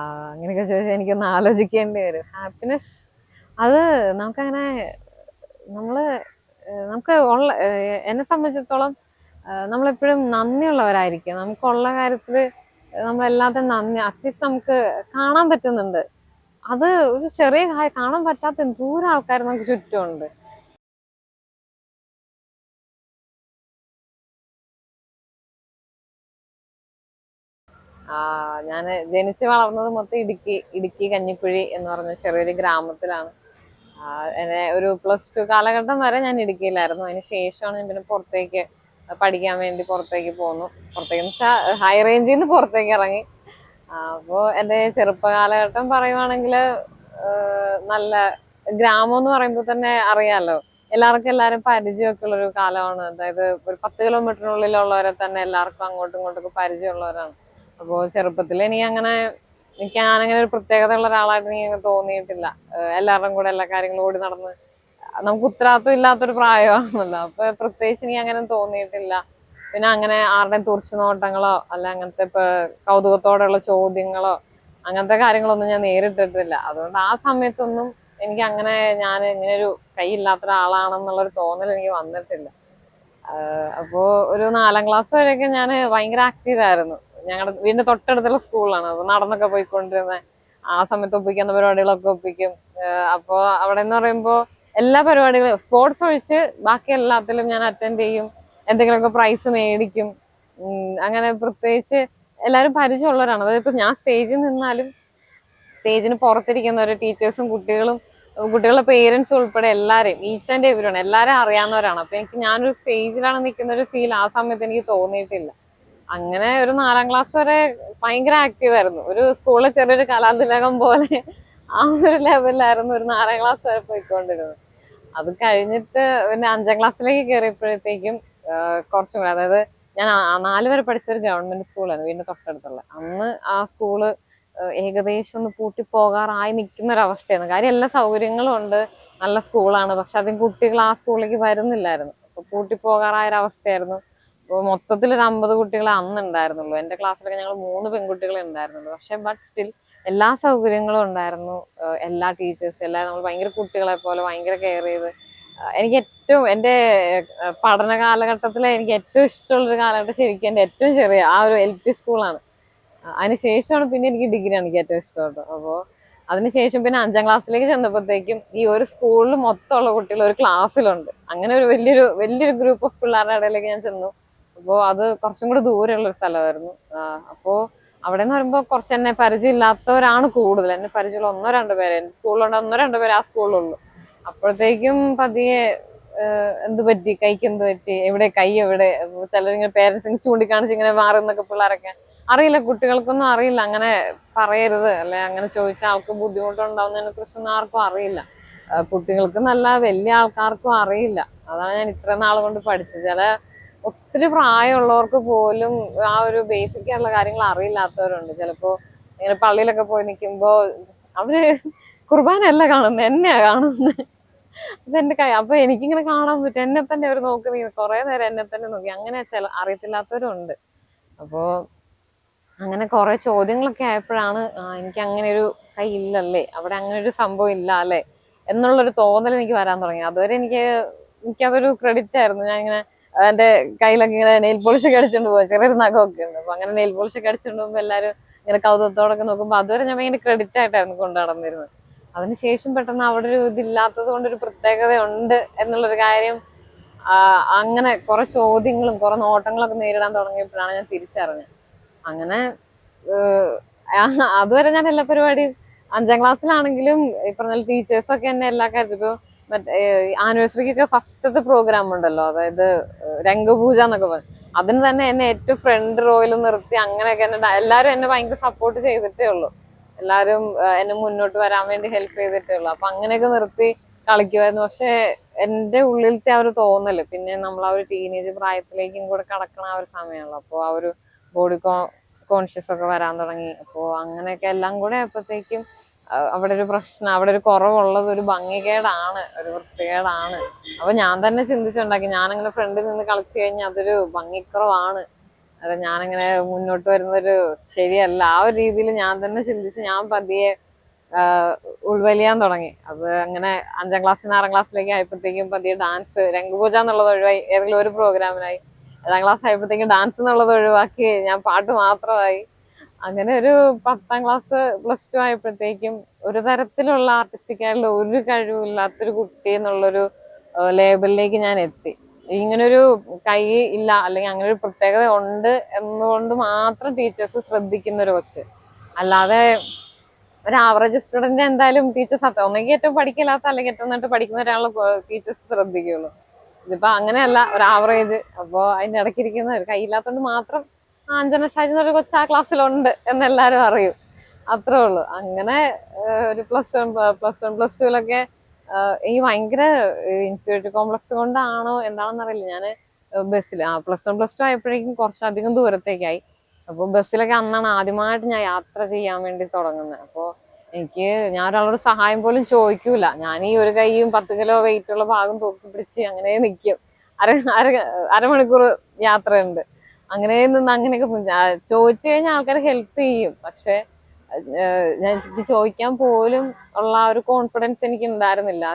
അങ്ങനെയൊക്കെ ചോദിച്ചാൽ എനിക്കൊന്ന് ആലോചിക്കേണ്ടി വരും. ഹാപ്പിനെസ് അത് നമുക്കങ്ങനെ നമ്മള് നമുക്ക് ഉള്ള എന്നെ സംബന്ധിച്ചിടത്തോളം നമ്മളെപ്പോഴും നന്ദിയുള്ളവരായിരിക്കും. നമുക്കുള്ള കാര്യത്തില് നമ്മളെല്ലാത്തിനും നന്ദി അറ്റ്ലീസ്റ്റ് നമുക്ക് കാണാൻ പറ്റുന്നുണ്ട്. അത് ഒരു ചെറിയ കാര്യം കാണാൻ പറ്റാത്ത എന്തോരം ആൾക്കാർ നമുക്ക് ചുറ്റുമുണ്ട്. ഞാൻ ജനിച്ചു വളർന്നത് മൊത്തം ഇടുക്കി കഞ്ഞിക്കുഴി എന്ന് പറഞ്ഞ ചെറിയൊരു ഗ്രാമത്തിലാണ്. എന്നെ ഒരു +2 കാലഘട്ടം വരെ ഞാൻ ഇടുക്കിയിലായിരുന്നു. അതിന് ശേഷമാണ് ഞാൻ പിന്നെ പുറത്തേക്ക് പഠിക്കാൻ വേണ്ടി പുറത്തേക്ക് പോന്നു. പുറത്തേക്ക് വെച്ചാൽ ഹൈ റേഞ്ചിൽ നിന്ന് പുറത്തേക്ക് ഇറങ്ങി. അപ്പോ എന്റെ ചെറുപ്പ കാലഘട്ടം പറയുവാണെങ്കിൽ നല്ല ഗ്രാമം എന്ന് പറയുമ്പോൾ തന്നെ അറിയാലോ, എല്ലാവർക്കും എല്ലാരും പരിചയമൊക്കെ ഉള്ളൊരു കാലമാണ്. അതായത് ഒരു 10 കിലോമീറ്ററിനുള്ളിലുള്ളവരെ തന്നെ എല്ലാവർക്കും അങ്ങോട്ടും ഇങ്ങോട്ടൊക്കെ പരിചയമുള്ളവരാണ്. അപ്പോ ചെറുപ്പത്തിൽ എനിക്ക് ഞാനങ്ങനെ ഒരു പ്രത്യേകത ഉള്ള ഒരാളായിട്ട് എനിക്ക് തോന്നിയിട്ടില്ല. എല്ലാവരുടെയും കൂടെ എല്ലാ കാര്യങ്ങളും ഓടി നടന്ന് നമുക്ക് ഉത്തരവാദിത്വം ഇല്ലാത്തൊരു പ്രായമാണല്ലോ. അപ്പൊ പ്രത്യേകിച്ച് എനിക്ക് അങ്ങനെ തോന്നിയിട്ടില്ല. പിന്നെ അങ്ങനെ ആരുടെയും തുറിച്ചു നോട്ടങ്ങളോ അല്ല അങ്ങനത്തെ ഇപ്പൊ കൗതുകത്തോടെയുള്ള ചോദ്യങ്ങളോ അങ്ങനത്തെ കാര്യങ്ങളൊന്നും ഞാൻ നേരിട്ടിട്ടില്ല. അതുകൊണ്ട് ആ സമയത്തൊന്നും എനിക്ക് അങ്ങനെ ഞാൻ ഇങ്ങനെ ഒരു കൈയില്ലാത്ത ഒരാളാണെന്നുള്ളൊരു തോന്നൽ എനിക്ക് വന്നിട്ടില്ല. അപ്പോ ഒരു 4ാം ക്ലാസ് വരെയൊക്കെ ഞാൻ ഭയങ്കര ആക്റ്റീവ് ആയിരുന്നു. ഞങ്ങളുടെ വീടിന്റെ തൊട്ടടുത്തുള്ള സ്കൂളാണ്. അപ്പൊ നടന്നൊക്കെ പോയിക്കൊണ്ടിരുന്നത്. ആ സമയത്ത് ഒപ്പിക്കുന്ന പരിപാടികളൊക്കെ ഒപ്പിക്കും. അപ്പോ അവിടെ എന്ന് പറയുമ്പോ എല്ലാ പരിപാടികളും സ്പോർട്സ് ഒഴിച്ച് ബാക്കി എല്ലാത്തിലും ഞാൻ അറ്റൻഡ് ചെയ്യും. എന്തെങ്കിലുമൊക്കെ പ്രൈസ് മേടിക്കും. അങ്ങനെ പ്രത്യേകിച്ച് എല്ലാവരും പരിചയമുള്ളവരാണ്. അതായത് ഇപ്പൊ ഞാൻ സ്റ്റേജിൽ നിന്നാലും സ്റ്റേജിന് പുറത്തിരിക്കുന്നവര് ടീച്ചേഴ്സും കുട്ടികളുടെ പേരൻസും ഉൾപ്പെടെ എല്ലാരെയും ഈച്ച് ആൻഡ് എവരി വൺ എല്ലാരും അറിയാവുന്നവരാണ്. അപ്പൊ ഞാനൊരു സ്റ്റേജിലാണ് നിൽക്കുന്ന ഒരു ഫീൽ ആ സമയത്ത് എനിക്ക് തോന്നിയിട്ടില്ല. അങ്ങനെ ഒരു 4ാം ക്ലാസ് വരെ ഭയങ്കര ആക്റ്റീവ് ആയിരുന്നു. ഒരു സ്കൂളിലെ ചെറിയൊരു കലാതിലകം പോലെ ആ ഒരു ലെവലിലായിരുന്നു ഒരു 4ാം ക്ലാസ് വരെ പോയിക്കൊണ്ടിരുന്നത്. അത് കഴിഞ്ഞിട്ട് പിന്നെ 5ാം ക്ലാസ്സിലേക്ക് കയറിയപ്പോഴത്തേക്കും കുറച്ചും കൂടെ, അതായത് ഞാൻ 4 വരെ പഠിച്ച ഒരു ഗവൺമെന്റ് സ്കൂളായിരുന്നു വീടിന്റെ തൊട്ടടുത്തുള്ള. അന്ന് ആ സ്കൂള് ഏകദേശം ഒന്ന് പൂട്ടിപ്പോകാറായി നിൽക്കുന്ന ഒരു അവസ്ഥയായിരുന്നു. കാര്യം എല്ലാ സൗകര്യങ്ങളും ഉണ്ട്, നല്ല സ്കൂളാണ്. പക്ഷെ അധികം കുട്ടികൾ ആ സ്കൂളിലേക്ക് വരുന്നില്ലായിരുന്നു. അപ്പൊ പൂട്ടിപ്പോകാറായ ഒരു അവസ്ഥയായിരുന്നു. അപ്പോൾ മൊത്തത്തിൽ ഒരു 50 കുട്ടികളെ അന്ന് ഉണ്ടായിരുന്നുള്ളൂ. എന്റെ ക്ലാസ്സിലൊക്കെ ഞങ്ങൾ 3 പെൺകുട്ടികളെ ഉണ്ടായിരുന്നുള്ളൂ. പക്ഷെ ബട്ട് സ്റ്റിൽ എല്ലാ സൗകര്യങ്ങളും ഉണ്ടായിരുന്നു. എല്ലാ ടീച്ചേഴ്സ് എല്ലാം നമ്മൾ ഭയങ്കര കുട്ടികളെ പോലെ ഭയങ്കര കെയർ ചെയ്ത് എനിക്ക് ഏറ്റവും എന്റെ പഠന കാലഘട്ടത്തിലെ എനിക്ക് ഏറ്റവും ഇഷ്ടമുള്ളൊരു കാലഘട്ടം ശരിക്കും എന്റെ ഏറ്റവും ചെറിയ ആ ഒരു LP സ്കൂളാണ്. അതിനുശേഷമാണ് പിന്നെ എനിക്ക് ഡിഗ്രിയാണ് എനിക്ക് ഏറ്റവും ഇഷ്ടം കേട്ടോ. അപ്പോൾ അതിനുശേഷം പിന്നെ 5ാം ക്ലാസ്സിലേക്ക് ചെന്നപ്പോഴത്തേക്കും ഈ ഒരു സ്കൂളിൽ മൊത്തമുള്ള കുട്ടികൾ ഒരു ക്ലാസ്സിലുണ്ട്. അങ്ങനെ ഒരു വലിയൊരു ഗ്രൂപ്പ് ഓഫ് പിള്ളേരുടെ ഇടയിലേക്ക് ഞാൻ ചെന്നു. അപ്പോൾ അത് കുറച്ചും കൂടെ ദൂരെയുള്ള ഒരു സ്ഥലമായിരുന്നു. അപ്പോൾ അവിടെ എന്ന് പറയുമ്പോൾ കുറച്ച് എന്നെ പരിചയമില്ലാത്തവരാണ് കൂടുതൽ. എന്നെ പരിചയമുള്ള 1-2 പേര് എന്റെ സ്കൂളിലുണ്ട്. 1-2 പേര് ആ സ്കൂളിലുള്ളൂ. അപ്പോഴത്തേക്കും പതിയെ എന്ത് പറ്റി, കൈക്ക് എന്ത് പറ്റി, കൈ എവിടെ, ചിലരിങ്ങനെ പേരൻസിന് ചൂണ്ടിക്കാണിച്ച് ഇങ്ങനെ മാറുന്നൊക്കെ പിള്ളേരൊക്കെ അറിയില്ല. കുട്ടികൾക്കൊന്നും അറിയില്ല അങ്ങനെ പറയരുത് അല്ലെ, അങ്ങനെ ചോദിച്ചാൽ ആൾക്ക് ബുദ്ധിമുട്ടുണ്ടാവുന്നതിനെ കുറിച്ചൊന്നും ആർക്കും അറിയില്ല. കുട്ടികൾക്ക് നല്ല വലിയ ആൾക്കാർക്കും അറിയില്ല. അതാണ് ഞാൻ ഇത്ര നാൾ കൊണ്ട് പഠിച്ചത്. ഒത്തിരി പ്രായമുള്ളവർക്ക് പോലും ആ ഒരു ബേസിക് ആയിട്ടുള്ള കാര്യങ്ങൾ അറിയില്ലാത്തവരുണ്ട്. ചിലപ്പോ ഇങ്ങനെ പള്ളിയിലൊക്കെ പോയി നിൽക്കുമ്പോ അവര് കുർബാനയല്ല കാണുന്നത്, എന്നെയാ കാണുന്നത്. അതെന്റെ അപ്പൊ എനിക്കിങ്ങനെ കാണാൻ പറ്റും. എന്നെ തന്നെ അവർ നോക്കി കുറെ നേരം എന്നെ തന്നെ നോക്കി. അങ്ങനെ അറിയത്തില്ലാത്തവരും ഉണ്ട്. അപ്പോ അങ്ങനെ കുറെ ചോദ്യങ്ങളൊക്കെ ആയപ്പോഴാണ് എനിക്ക് അങ്ങനെ ഒരു കൈ ഇല്ലല്ലേ, അവിടെ അങ്ങനെ ഒരു സംഭവം ഇല്ല അല്ലെ എന്നുള്ളൊരു തോന്നൽ എനിക്ക് വരാൻ തുടങ്ങി. അതുവരെ എനിക്കതൊരു ക്രെഡിറ്റ് ആയിരുന്നു. ഞാൻ ഇങ്ങനെ എന്റെ കയ്യിലൊക്കെ ഇങ്ങനെ നെയിൽ പോളിഷ് ഒക്കെ അടിച്ചോണ്ട് പോവാ, ചെറിയൊരു നഖമൊക്കെ ഉണ്ട്. അപ്പൊ അങ്ങനെ നെയിൽ പോളിഷ് ഒക്കെ അടിച്ചോണ്ട് പോകുമ്പോ എല്ലാരും ഇങ്ങനെ കൗതുകത്തോടൊക്കെ നോക്കുമ്പോ അതുവരെ ഞാൻ ഭയങ്കര ക്രെഡിറ്റ് ആയിട്ടായിരുന്നു കൊണ്ടു നടന്നിരുന്നത്. അതിനുശേഷം പെട്ടെന്ന് അവിടെ ഒരു ഇതില്ലാത്തത് കൊണ്ടൊരു പ്രത്യേകത ഉണ്ട് എന്നുള്ളൊരു കാര്യം അങ്ങനെ കുറെ ചോദ്യങ്ങളും കുറെ നോട്ടങ്ങളൊക്കെ നേരിടാൻ തുടങ്ങിയപ്പോഴാണ് ഞാൻ തിരിച്ചറിഞ്ഞത്. അങ്ങനെ അതുവരെ ഞാൻ എല്ലാ പരിപാടിയും 5ാം ക്ലാസ്സിലാണെങ്കിലും ഈ പറഞ്ഞ ടീച്ചേഴ്സൊക്കെ എന്നെ എല്ലാ കാര്യത്തിലും ഇപ്പൊ മറ്റേ ആനിവേഴ്സറിക്കൊക്കെ ഫസ്റ്റത്തെ പ്രോഗ്രാം ഉണ്ടല്ലോ, അതായത് രംഗപൂജ എന്നൊക്കെ പറയും, അതിന് തന്നെ എന്നെ ഏറ്റവും ഫ്രണ്ട് റോയിൽ നിർത്തി അങ്ങനെയൊക്കെ എല്ലാരും എന്നെ ഭയങ്കര സപ്പോർട്ട് ചെയ്തിട്ടേ ഉള്ളൂ. എല്ലാരും എന്നെ മുന്നോട്ട് വരാൻ വേണ്ടി ഹെൽപ്പ് ചെയ്തിട്ടേ ഉള്ളൂ. അപ്പൊ അങ്ങനെയൊക്കെ നിർത്തി കളിക്കുമായിരുന്നു. പക്ഷെ എന്റെ ഉള്ളിലത്തെ ആ ഒരു തോന്നല്, പിന്നെ നമ്മൾ ആ ഒരു ടീനേജ് പ്രായത്തിലേക്കും കൂടെ കടക്കണ ആ ഒരു സമയമാണല്ലോ. അപ്പോൾ ആ ഒരു ബോഡി കോൺഷ്യസ് ഒക്കെ വരാൻ തുടങ്ങി. അപ്പോ അങ്ങനെയൊക്കെ എല്ലാം കൂടെ ആയപ്പോഴത്തേക്കും അവിടെ ഒരു പ്രശ്നം, അവിടെ ഒരു കുറവുള്ളത് ഒരു ഭംഗികേടാണ്, ഒരു വൃത്തികേടാണ്. അപ്പൊ ഞാൻ തന്നെ ചിന്തിച്ചുണ്ടാക്കി, ഞാനങ്ങനെ ഫ്രണ്ടിൽ നിന്ന് കളിച്ചു കഴിഞ്ഞാൽ അതൊരു ഭംഗിക്കുറവാണ്. അത് ഞാനങ്ങനെ മുന്നോട്ട് വരുന്നൊരു ശരിയല്ല. ആ ഒരു രീതിയിൽ ഞാൻ തന്നെ ചിന്തിച്ച് ഞാൻ പതിയെ ഉൾവലിയാൻ തുടങ്ങി. അത് അങ്ങനെ 5ാം ക്ലാസ്സിൽ 6ാം ക്ലാസ്സിലേക്ക് ആയപ്പോഴത്തേക്കും പതിയെ ഡാൻസ്, രംഗപൂജ എന്നുള്ളത് ഒഴിവായി ഏതെങ്കിലും ഒരു പ്രോഗ്രാമിനായി. 7ാം ക്ലാസ് ആയപ്പോഴത്തേക്കും ഡാൻസ് എന്നുള്ളത് ഒഴിവാക്കി ഞാൻ പാട്ട് മാത്രമായി. അങ്ങനെ ഒരു 10ാം ക്ലാസ് പ്ലസ് ടു ആയപ്പോഴത്തേക്കും ഒരു തരത്തിലുള്ള ആർട്ടിസ്റ്റിക് ആയിട്ടുള്ള ഒരു കഴിവില്ലാത്തൊരു കുട്ടി എന്നുള്ളൊരു ലേബലിലേക്ക് ഞാൻ എത്തി. ഇങ്ങനൊരു കൈ ഇല്ല അല്ലെങ്കിൽ അങ്ങനെ ഒരു പ്രത്യേകത ഉണ്ട് എന്നുകൊണ്ട് മാത്രം ടീച്ചേഴ്സ് ശ്രദ്ധിക്കുന്ന ഒരു കൊച്ച്. അല്ലാതെ ഒരു ആവറേജ് സ്റ്റുഡന്റ് എന്തായാലും ടീച്ചേഴ്സ് ഒന്നെങ്കിൽ ഏറ്റവും പഠിക്കില്ലാത്ത അല്ലെങ്കിൽ ഏറ്റവും നന്നായിട്ട് പഠിക്കുന്ന ഒരാളെ ടീച്ചേഴ്സ് ശ്രദ്ധിക്കുള്ളൂ. ഇതിപ്പോ അങ്ങനെയല്ല, ഒരു ആവറേജ്. അപ്പോ അതിന്റെ ഇടയ്ക്കിരിക്കുന്ന ഒരു കൈയില്ലാത്തോണ്ട് മാത്രം അഞ്ജന ഷാജി എന്നൊരു കൊച്ചു ആ ക്ലാസ്സിലുണ്ട് എന്നെല്ലാരും അറിയും. അത്രേ ഉള്ളൂ. അങ്ങനെ ഒരു പ്ലസ് ടുവിലൊക്കെ എനിക്ക് ഭയങ്കര ഇൻഫീരിയോറിറ്റി കോംപ്ലക്സ് കൊണ്ടാണോ എന്താണെന്ന് അറിയില്ല. ഞാൻ ബസ്സിൽ പ്ലസ് 1 ആയപ്പോഴേക്കും കുറച്ചധികം ദൂരത്തേക്കായി. അപ്പോൾ ബസ്സിലൊക്കെ അന്നാണ് ആദ്യമായിട്ട് ഞാൻ യാത്ര ചെയ്യാൻ വേണ്ടി തുടങ്ങുന്നത്. അപ്പോൾ ഞാൻ ഒരാളോട് സഹായം പോലും ചോദിക്കൂല. ഞാൻ ഈ ഒരു കൈയും 10 കിലോ വെയിറ്റ് ഉള്ള ഭാഗം തൂക്കി പിടിച്ച് അങ്ങനെ നിൽക്കും. അര അര അരമണിക്കൂർ യാത്രയുണ്ട്. അങ്ങനെ നിന്ന് അങ്ങനെയൊക്കെ ചോദിച്ചു കഴിഞ്ഞാൽ ആൾക്കാർ ഹെൽപ്പ് ചെയ്യും. പക്ഷെ ഞാൻ ചോദിക്കാൻ പോലും ഉള്ള ഒരു കോൺഫിഡൻസ് എനിക്ക് ഉണ്ടായിരുന്നില്ല.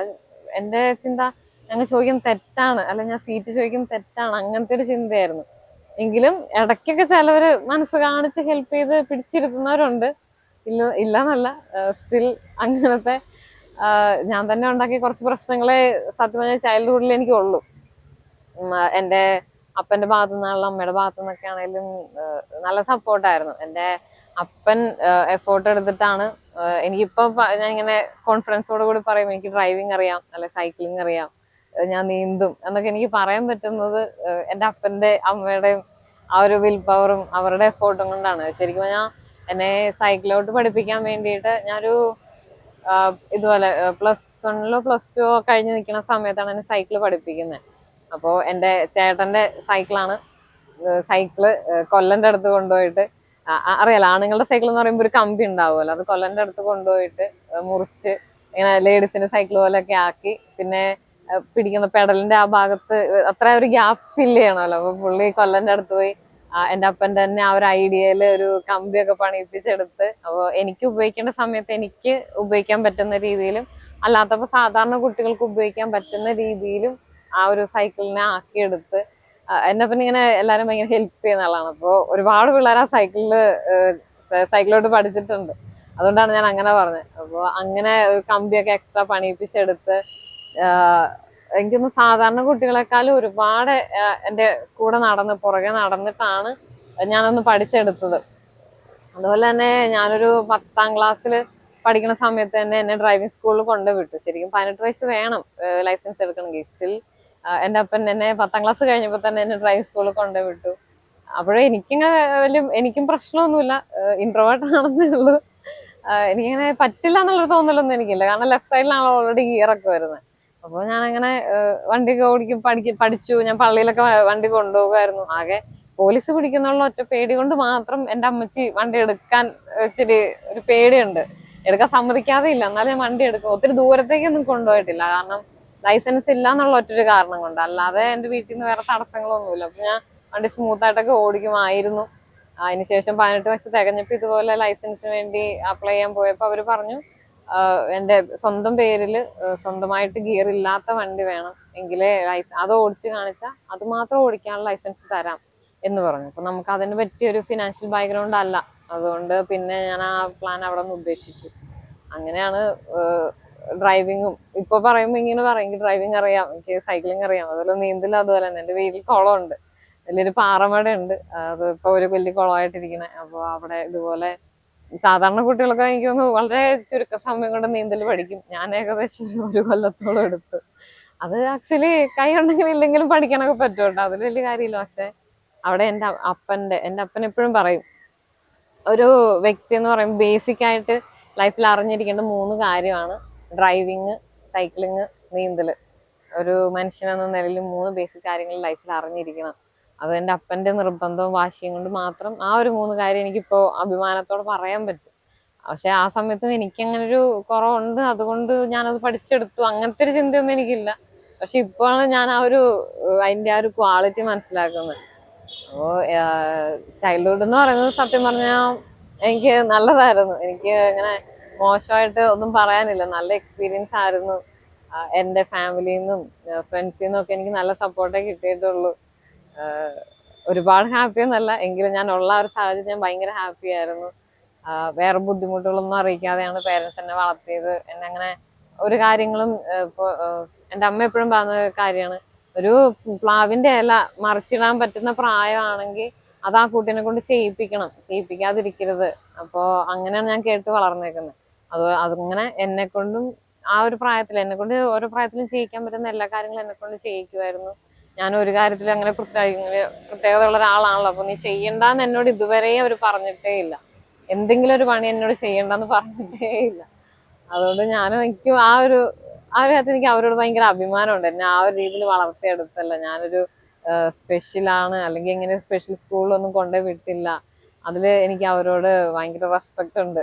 എന്റെ ചിന്ത ഞങ്ങൾ ചോദിക്കുന്നത് തെറ്റാണ്, അല്ല ഞാൻ സീറ്റ് ചോദിക്കുന്നത് തെറ്റാണ്, അങ്ങനത്തെ ഒരു ചിന്തയായിരുന്നു. എങ്കിലും ഇടയ്ക്കൊക്കെ ചിലവര് മനസ്സ് കാണിച്ച് ഹെൽപ്പ് ചെയ്ത് പിടിച്ചിരുത്തുന്നവരുണ്ട്. ഇല്ലെന്നല്ല, സ്റ്റിൽ അങ്ങനത്തെ ഞാൻ തന്നെ ഉണ്ടാക്കിയ കുറച്ച് പ്രശ്നങ്ങളെ സത്യം പറഞ്ഞാൽ ചൈൽഡ്ഹുഡിൽ എനിക്കുള്ളൂ. എൻ്റെ അപ്പന്റെ ഭാഗത്തു നിന്നാണല്ലോ അമ്മയുടെ ഭാഗത്തു നിന്നൊക്കെ ആണെങ്കിലും നല്ല സപ്പോർട്ടായിരുന്നു. എൻ്റെ അപ്പൻ എഫോർട്ട് എടുത്തിട്ടാണ് എനിക്കിപ്പോ ഞാൻ ഇങ്ങനെ കോൺഫിഡൻസോട് കൂടി പറയും എനിക്ക് ഡ്രൈവിംഗ് അറിയാം, അല്ലെ സൈക്ലിംഗ് അറിയാം, ഞാൻ നീന്തും എന്നൊക്കെ എനിക്ക് പറയാൻ പറ്റുന്നത് എൻ്റെ അപ്പന്റെ അമ്മയുടെയും ആ ഒരു വിൽ പവറും അവരുടെ എഫോർട്ടും കൊണ്ടാണ്. ശരിക്കും പറഞ്ഞാൽ എന്നെ സൈക്കിളോട്ട് പഠിപ്പിക്കാൻ വേണ്ടിയിട്ട് ഞാനൊരു ഇതുപോലെ +1 +2 കഴിഞ്ഞ് നിൽക്കുന്ന സമയത്താണ് എന്നെ സൈക്കിള് പഠിപ്പിക്കുന്നത്. അപ്പോൾ എൻ്റെ ചേട്ടന്റെ സൈക്കിളാണ്. സൈക്കിള് കൊല്ലന്റെ അടുത്ത് കൊണ്ടുപോയിട്ട് അറിയാലോ, ആണുങ്ങളുടെ സൈക്കിൾ എന്ന് പറയുമ്പോൾ ഒരു കമ്പി ഉണ്ടാവുമല്ലോ, അത് കൊല്ലന്റെ അടുത്ത് കൊണ്ടുപോയിട്ട് മുറിച്ച് ഇങ്ങനെ ലേഡീസിന്റെ സൈക്കിൾ പോലെയൊക്കെ ആക്കി, പിന്നെ പിടിക്കുന്ന പെഡലിന്റെ ആ ഭാഗത്ത് അത്ര ഒരു ഗ്യാപ്പ് ഫില്ല് ചെയ്യണമല്ലോ. അപ്പൊ പുള്ളി കൊല്ലന്റെ അടുത്ത് പോയി എൻ്റെ അപ്പൻ്റെ തന്നെ ആ ഒരു ഐഡിയയില് ഒരു കമ്പിയൊക്കെ പണിയിപ്പിച്ചെടുത്ത്, അപ്പോൾ എനിക്ക് ഉപയോഗിക്കേണ്ട സമയത്ത് എനിക്ക് ഉപയോഗിക്കാൻ പറ്റുന്ന രീതിയിലും അല്ലാത്തപ്പോ സാധാരണ കുട്ടികൾക്ക് ഉപയോഗിക്കാൻ പറ്റുന്ന രീതിയിലും ആ ഒരു സൈക്കിളിനെ ആക്കിയെടുത്ത് എന്നെ പിന്നെ ഇങ്ങനെ എല്ലാരും ഭയങ്കര ഹെൽപ്പ് ചെയ്യുന്ന ആളാണ്. അപ്പോൾ ഒരുപാട് പിള്ളേർ ആ സൈക്കിളോട്ട് പഠിച്ചിട്ടുണ്ട്. അതുകൊണ്ടാണ് ഞാൻ അങ്ങനെ പറഞ്ഞത്. അപ്പോൾ അങ്ങനെ കമ്പിയൊക്കെ എക്സ്ട്രാ പണിയിപ്പിച്ചെടുത്ത് എനിക്കൊന്ന് സാധാരണ കുട്ടികളെക്കാളും ഒരുപാട് എൻ്റെ കൂടെ പുറകെ നടന്നിട്ടാണ് ഞാനൊന്ന് പഠിച്ചെടുത്തത്. അതുപോലെ തന്നെ ഞാനൊരു 10ാം ക്ലാസ്സിൽ പഠിക്കുന്ന സമയത്ത് തന്നെ എന്നെ ഡ്രൈവിംഗ് സ്കൂളിൽ കൊണ്ടുവിട്ടു. ശരിക്കും 18 വയസ്സ് വേണം ലൈസൻസ് എടുക്കണമെങ്കിൽ. സ്റ്റിൽ എൻ്റെ അപ്പൻ എന്നെ 10ാം ക്ലാസ് കഴിഞ്ഞപ്പോൾ തന്നെ എന്നെ ഡ്രൈവിംഗ് സ്കൂളിൽ കൊണ്ടുവിട്ടു. അപ്പോഴേ എനിക്കും പ്രശ്നമൊന്നുമില്ല, ഇൻട്രോവേർട്ട് ആണെന്നേ ഉള്ളൂ. എനിക്കിങ്ങനെ പറ്റില്ല എന്നുള്ളൊരു തോന്നലൊന്നും എനിക്കില്ല. കാരണം ലെഫ്റ്റ് സൈഡിലാണ് ഓൾറെഡി ഗിയറൊക്കെ വരുന്നത്. അപ്പോൾ ഞാനങ്ങനെ വണ്ടിയൊക്കെ പഠിച്ചു. ഞാൻ പള്ളിയിലൊക്കെ വണ്ടി കൊണ്ടുപോകുമായിരുന്നു. ആകെ പോലീസ് പിടിക്കുന്നുള്ള ഒറ്റ പേടി കൊണ്ട് മാത്രം എൻ്റെ അമ്മച്ചി വണ്ടി എടുക്കാൻ ഇച്ചിരി ഒരു പേടിയുണ്ട്. എടുക്കാൻ സമ്മതിക്കാതെ ഇല്ല, എന്നാലും ഞാൻ വണ്ടി എടുക്കും. ഒത്തിരി ദൂരത്തേക്കൊന്നും കൊണ്ടുപോയിട്ടില്ല, കാരണം ലൈസൻസ് ഇല്ല എന്നുള്ള ഒറ്റൊരു കാരണം കൊണ്ട്. അല്ലാതെ എൻ്റെ വീട്ടിൽ നിന്ന് വേറെ തടസ്സങ്ങളൊന്നുമില്ല. അപ്പൊ ഞാൻ വണ്ടി സ്മൂത്തായിട്ടൊക്കെ ഓടിക്കുമായിരുന്നു. അതിനുശേഷം 18 വയസ്സ് തികഞ്ഞപ്പോൾ ഇതുപോലെ ലൈസൻസിന് വേണ്ടി അപ്ലൈ ചെയ്യാൻ പോയപ്പോൾ അവർ പറഞ്ഞു എൻ്റെ സ്വന്തം പേരില് സ്വന്തമായിട്ട് ഗിയർ ഇല്ലാത്ത വണ്ടി വേണം, എങ്കിലേ അത് ഓടിച്ച് കാണിച്ചാൽ അത് മാത്രം ഓടിക്കാനുള്ള ലൈസൻസ് തരാം എന്ന് പറഞ്ഞു. അപ്പൊ നമുക്ക് അതിന് പറ്റിയൊരു ഫിനാൻഷ്യൽ ബാക്ക്ഗ്രൗണ്ട് അല്ല. അതുകൊണ്ട് പിന്നെ ഞാൻ ആ പ്ലാൻ അവിടെ നിന്ന് ഉപേക്ഷിച്ചു. അങ്ങനെയാണ് ഡ്രൈവിങ്ങും ഇപ്പൊ പറയുമ്പോൾ ഇങ്ങനെ പറയും എനിക്ക് ഡ്രൈവിംഗ് അറിയാം, എനിക്ക് സൈക്ലിംഗ് അറിയാം, അതുപോലെ നീന്തൽ. അതുപോലെ തന്നെ എൻ്റെ വീട്ടിൽ കുളമുണ്ട്, വലിയൊരു പാറമട ഉണ്ട്. അത് ഇപ്പൊ ഒരു വലിയ കുളമായിട്ടിരിക്കണേ. അപ്പോൾ അവിടെ ഇതുപോലെ സാധാരണ കുട്ടികളൊക്കെ എനിക്ക് തോന്നുന്നു വളരെ ചുരുക്ക സമയം കൊണ്ട് നീന്തൽ പഠിക്കും. ഞാൻ ഏകദേശം ഒരു കൊല്ലത്തോളം എടുത്തു. അത് ആക്ച്വലി കൈ ഉണ്ടെങ്കിലും ഇല്ലെങ്കിലും പഠിക്കാനൊക്കെ പറ്റും കേട്ടോ, അതിൽ വലിയ കാര്യമില്ല. പക്ഷെ അവിടെ എൻ്റെ അപ്പൻ എപ്പോഴും പറയും ഒരു വ്യക്തി എന്ന് പറയുമ്പോൾ ബേസിക് ആയിട്ട് ലൈഫിൽ അറിഞ്ഞിരിക്കേണ്ട 3 കാര്യമാണ് ഡ്രൈവിങ്, സൈക്ലിങ്, നീന്തൽ. ഒരു മനുഷ്യൻ എന്ന നിലയിൽ 3 ബേസിക് കാര്യങ്ങൾ ലൈഫിൽ അറിഞ്ഞിരിക്കണം. അത് എൻ്റെ അപ്പന്റെ നിർബന്ധവും വാശിയും കൊണ്ട് മാത്രം ആ ഒരു 3 കാര്യം എനിക്കിപ്പോ അഭിമാനത്തോടെ പറയാൻ പറ്റും. പക്ഷെ ആ സമയത്തും എനിക്കങ്ങനെ ഒരു കുറവുണ്ട്, അതുകൊണ്ട് ഞാനത് പഠിച്ചെടുത്തു, അങ്ങനത്തെ ഒരു ചിന്തയൊന്നും എനിക്കില്ല. പക്ഷെ ഇപ്പോഴാണ് ഞാൻ അതിന്റെ ആ ഒരു ക്വാളിറ്റി മനസ്സിലാക്കുന്നത്. അപ്പോ ചൈൽഡ്ഹുഡ് എന്ന് പറയുന്നത് സത്യം പറഞ്ഞാൽ എനിക്ക് നല്ലതായിരുന്നു. എനിക്ക് ഇങ്ങനെ മോശമായിട്ട് ഒന്നും പറയാനില്ല. നല്ല എക്സ്പീരിയൻസ് ആയിരുന്നു. എൻ്റെ ഫാമിലിയിൽ നിന്നും ഫ്രണ്ട്സിൽ നിന്നും ഒക്കെ എനിക്ക് നല്ല സപ്പോർട്ടേ കിട്ടിയിട്ടുള്ളൂ. ആഹ് ഒരുപാട് ഹാപ്പി ഒന്നല്ല, എങ്കിലും ഞാൻ ഉള്ള ഒരു സാഹചര്യം ഞാൻ ഭയങ്കര ഹാപ്പി ആയിരുന്നു. വേറെ ബുദ്ധിമുട്ടുകളൊന്നും അറിയിക്കാതെയാണ് പേരൻസ് എന്നെ വളർത്തിയത്. എന്നെ അങ്ങനെ ഒരു കാര്യങ്ങളും ഇപ്പൊ എൻ്റെ അമ്മ എപ്പോഴും പറഞ്ഞ കാര്യമാണ്, ഒരു പ്ലാവിന്റെ ഇല മറിച്ചിടാൻ പറ്റുന്ന പ്രായമാണെങ്കിൽ അത് ആ കുട്ടീനെ കൊണ്ട് ചെയ്യിപ്പിക്കണം, ചെയ്യിപ്പിക്കാതിരിക്കരുത്. അപ്പോ അങ്ങനെയാണ് ഞാൻ കേട്ട് വളർന്നേക്കുന്നത്. അതിങ്ങനെ എന്നെ കൊണ്ടും ആ ഒരു പ്രായത്തിൽ എന്നെ കൊണ്ട് ഓരോ പ്രായത്തിലും ചെയ്യിക്കാൻ പറ്റുന്ന എല്ലാ കാര്യങ്ങളും എന്നെ കൊണ്ട് ചെയ്യിക്കുമായിരുന്നു. ഞാൻ ഒരു കാര്യത്തിൽ അങ്ങനെ പ്രത്യേകത ഉള്ള ഒരാളാണല്ലോ, അപ്പൊ നീ ചെയ്യണ്ടെന്ന് എന്നോട് ഇതുവരെ അവർ പറഞ്ഞിട്ടേ ഇല്ല. എന്തെങ്കിലും ഒരു പണി എന്നോട് ചെയ്യണ്ടെന്ന് പറഞ്ഞിട്ടേ ഇല്ല. അതുകൊണ്ട് എനിക്കും ആ ഒരു കാര്യത്തിൽ എനിക്ക് അവരോട് ഭയങ്കര അഭിമാനമുണ്ട്. എന്നെ ആ ഒരു രീതിയിൽ വളർത്തിയെടുത്തല്ല. ഞാനൊരു സ്പെഷ്യലാണ് അല്ലെങ്കിൽ ഇങ്ങനെ സ്പെഷ്യൽ സ്കൂളിലൊന്നും കൊണ്ടുപോയി വിട്ടില്ല. അതില് എനിക്ക് അവരോട് ഭയങ്കര റെസ്പെക്ട് ഉണ്ട്.